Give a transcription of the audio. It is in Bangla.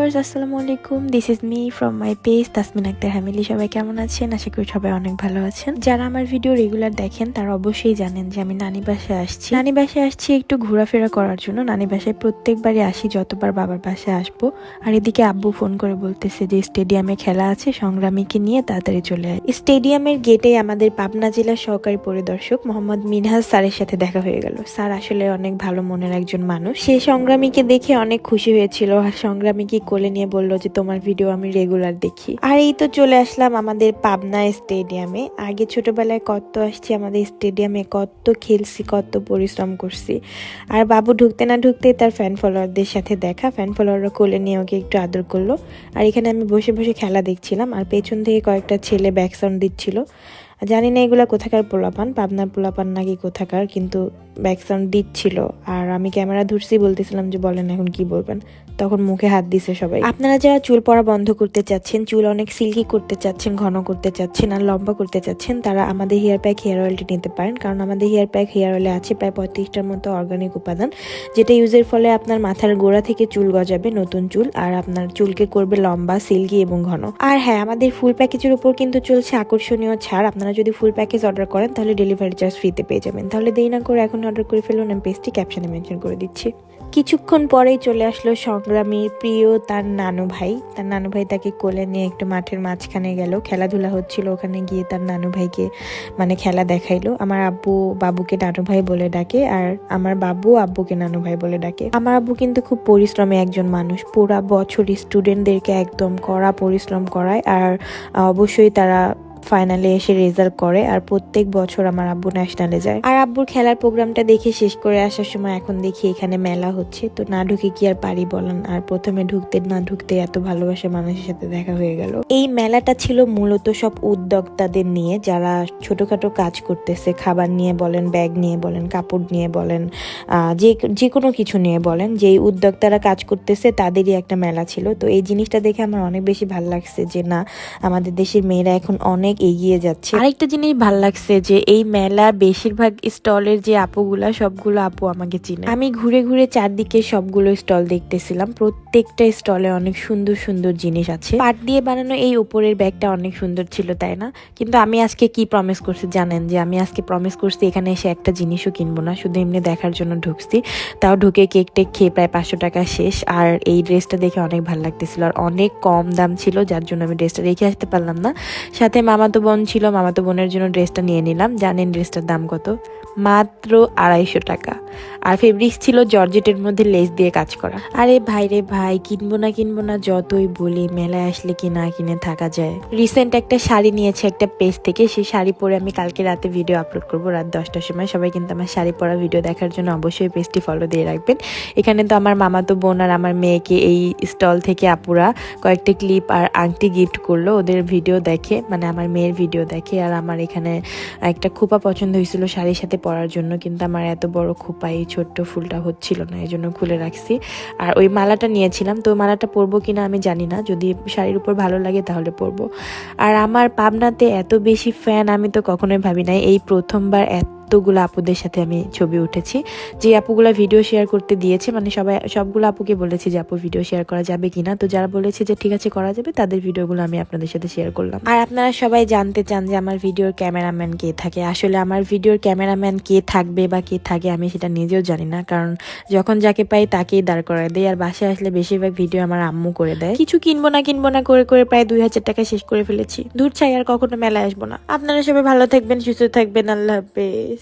ভিউয়ার্স আসসালামু আলাইকুম, this is me from my page tasminakterhamily। সবাই কেমন আছেন? আশা করি সবাই অনেক ভালো আছেন। যারা আমার ভিডিও রেগুলার দেখেন তারা অবশ্যই জানেন যে আমি নানি বাসায় আসছি। নানি বাসায় আসছি একটু ঘোরাফেরা করার জন্য। নানি বাসায় প্রত্যেকবারই আসি যতবার বাবার বাসায় আসবো। আর এদিকে আব্বু ফোন করে বলতেছে যে স্টেডিয়ামে খেলা আছে, সংগ্রামীকে নিয়ে তাড়াতাড়ি চলে আয়। স্টেডিয়ামের গেটে আমাদের পাবনা জেলার সহকারী পরিদর্শক মোহাম্মদ মিনহাজ স্যারের সাথে দেখা হয়ে গেল। স্যার আসলে অনেক ভালো মনের একজন মানুষ। সে সংগ্রামীকে দেখে অনেক খুশি হয়েছিল আর সংগ্রামীকে কোলে নিয়ে বলল যে তোমার ভিডিও আমি রেগুলার দেখি। আর এই তো চলে আসলাম আমাদের পাবনা স্টেডিয়ামে। আগে ছোটবেলায় কত আসছি আমাদের স্টেডিয়ামে, কত খেলছি, কত পরিশ্রম করছি। আর বাবু ঢুকতে না ঢুকতে তার ফ্যান ফলোয়ারদের সাথে দেখা, ফ্যান ফলোয়াররা কোলে নিয়ে ওকে একটু আদর করলো। আর এখানে আমি বসে বসে খেলা দেখছিলাম আর পেছন থেকে কয়েকটা ছেলে ব্যাক সাউন্ড দিচ্ছিল। জানি না এগুলা কোথাকার পোলাপান, পাবনার পোলাপান নাকি কোথাকার, কিন্তু ব্যাক সাউন্ড দিচ্ছিল। আর আমি ক্যামেরা ধরছি, বলতেছিলাম যে বলেন এখন কি বলবেন, তখন মুখে হাত দিছে সবাই। আপনারা যারা চুল পড়া বন্ধ করতে চাচ্ছেন, চুল অনেক সিল্কি করতে চাচ্ছেন, ঘন করতে চাচ্ছেন আর লম্বা করতে চাচ্ছেন, তারা আমাদের হেয়ার প্যাক হেয়ার অয়েলটি নিতে পারেন। কারণ আমাদের হেয়ার প্যাক হেয়ার অয়েলে আছে প্রায় 35টার মতো অর্গানিক উপাদান, যেটা ইউজের ফলে আপনার মাথার গোড়া থেকে চুল গজাবে, নতুন চুল, আর আপনার চুলকে করবে লম্বা, সিল্কি এবং ঘন। আর হ্যাঁ, আমাদের ফুল প্যাকেজের উপর কিন্তু চলছে আকর্ষণীয় ছাড়। আপনারা যদি ফুল প্যাকেজ অর্ডার করেন তাহলে ডেলিভারি চার্জ ফ্রিতে পেয়ে যাবেন। তাহলে দেরি না করে এখন অর্ডার করে ফেলুন। আমি পেজটি ক্যাপশনে মেনশন করে দিচ্ছি। কিছুক্ষণ পরেই চলে আসলো সংগ্রামীর প্রিয় তার নানু ভাই। তার নানু ভাই তাকে কোলে নিয়ে একটু মাঠের মাঝখানে গেল, খেলাধুলা হচ্ছিল ওখানে গিয়ে তার নানু ভাইকে মানে খেলা দেখাইলো। আমার আব্বু বাবুকে নানু ভাই বলে ডাকে আর আমার বাবু আব্বুকে নানু ভাই বলে ডাকে। আমার আব্বু কিন্তু খুব পরিশ্রমী একজন মানুষ, পুরা বছর স্টুডেন্টদেরকে একদম কড়া পরিশ্রম করায় আর অবশ্যই তারা ফাইনালে এসে রেজাল্ট করে। আর প্রত্যেক বছর আমার আব্বু ন্যাশনালে যায়। আর আব্বুর খেলার প্রোগ্রামটা দেখে শেষ করে আসার সময় এখন দেখি এখানে মেলা হচ্ছে, তো না ঢুকে কি আর পারি বলেন। আর প্রথমে ঢুকতে না ঢুকতে এত ভালোবাসা মানুষের সাথে দেখা হয়ে গেল। এই মেলাটা ছিল মূলত সব উদ্যোক্তাদের নিয়ে, যারা ছোটখাটো কাজ করতেছে, খাবার নিয়ে বলেন, ব্যাগ নিয়ে বলেন, কাপড় নিয়ে বলেন, যে কোনো কিছু নিয়ে বলেন, যেই উদ্যোক্তারা কাজ করতেছে তাদেরই একটা মেলা ছিল। তো এই জিনিসটা দেখে আমার অনেক বেশি ভালো লাগছে যে না, আমাদের দেশের মেয়েরা এখন অনেক এগিয়ে যাচ্ছে। আরেকটা জিনিস ভালো লাগছে যে এই মেলার বেশিরভাগ স্টলের যে আপুগুলা, সবগুলো আপু আমাকে চিনে। আমি ঘুরে ঘুরে চারদিকে সবগুলো স্টল দেখতেছিলাম, প্রত্যেকটা স্টলে অনেক সুন্দর সুন্দর জিনিস আছে। পাট দিয়ে বানানো এই উপরের ব্যাগটা অনেক সুন্দর ছিল, তাই না? কিন্তু আমি আজকে কি প্রমিস করছি জানেন? যে আমি আজকে প্রমিস করছি এখানে এসে একটা জিনিসও কিনবো না, শুধু এমনি দেখার জন্য ঢুকছি। তাও ঢুকে কেক টেক খেয়ে প্রায় 500 টাকা শেষ। আর এই ড্রেসটা দেখে অনেক ভালো লাগতেছিল আর অনেক কম দাম ছিল, যার জন্য আমি ড্রেসটা রেখে আসতে পারলাম না। সাথে মামাতো বোন ছিল, মামাতো বোনের জন্য ড্রেসটা নিয়ে নিলাম। জানেন ড্রেসটার দাম কত? মাত্র 250 টাকা। আর ফেব্রিক্স ছিল জর্জেটের মধ্যে লেস দিয়ে কাজ করা। আরে ভাই রে ভাই, কিনবো না যতই বলি, মেলায় আসলে কি না কিনে থাকা যায়। রিসেন্ট একটা শাড়ি নিয়েছে একটা পেজ থেকে, সেই শাড়ি পরে আমি কালকে রাতে ভিডিও আপলোড করবো রাত 10টার সময়। সবাই কিন্তু আমার শাড়ি পরা ভিডিও দেখার জন্য অবশ্যই পেজটি ফলো দিয়ে রাখবেন। এখানে তো আমার মামাতো বোন আর আমার মেয়েকে এই স্টল থেকে আপুরা কয়েকটা ক্লিপ আর আংটি গিফট করলো ওদের ভিডিও দেখে, মানে আমার মেয়ের ভিডিও দেখে। আর আমার এখানে একটা খোপা পছন্দ হয়েছিল শাড়ির সাথে পরার জন্য, কিন্তু আমার এত বড় খোপা এই ছোট্ট ফুলটা হচ্ছিল না, এই জন্য খুলে রাখছি। আর ওই মালাটা নিয়েছিলাম, তো মালাটা পরবো কিনা আমি জানি না, যদি শাড়ির উপর ভালো লাগে তাহলে পরবো। আর আমার পাবনাতে এত বেশি ফ্যান আমি তো কখনোই ভাবি নাই, এই প্রথমবার এতগুলো আপুদের সাথে আমি ছবি উঠেছি। যে আপুগুলা ভিডিও শেয়ার করতে দিয়েছে, মানে সবগুলো আপুকে বলেছি যে আপু ভিডিও শেয়ার করা যাবে কিনা, তো যারা বলেছে যে ঠিক আছে করা যাবে, তাদের ভিডিওগুলো আমি আপনাদের সাথে শেয়ার করলাম। আর আপনারা সবাই জানতে চান যে আমার ভিডিওর ক্যামেরাম্যান কে থাকে। আসলে আমার ভিডিওর ক্যামেরাম্যান কে থাকবে বা কে থাকে আমি সেটা নিজেও জানি না, কারণ যখন যাকে পাই তাকেই দাঁড় করায় দেয়। আর বাসায় আসলে বেশিরভাগ ভিডিও আমার আম্মু করে দেয়। কিছু কিনবো না করে প্রায় 2000 টাকা শেষ করে ফেলেছি। দূর চাই আর কখনো মেলায় আসবো না। আপনারা সবাই ভালো থাকবেন, সুস্থ থাকবেন, আল্লাহ হাফেজ।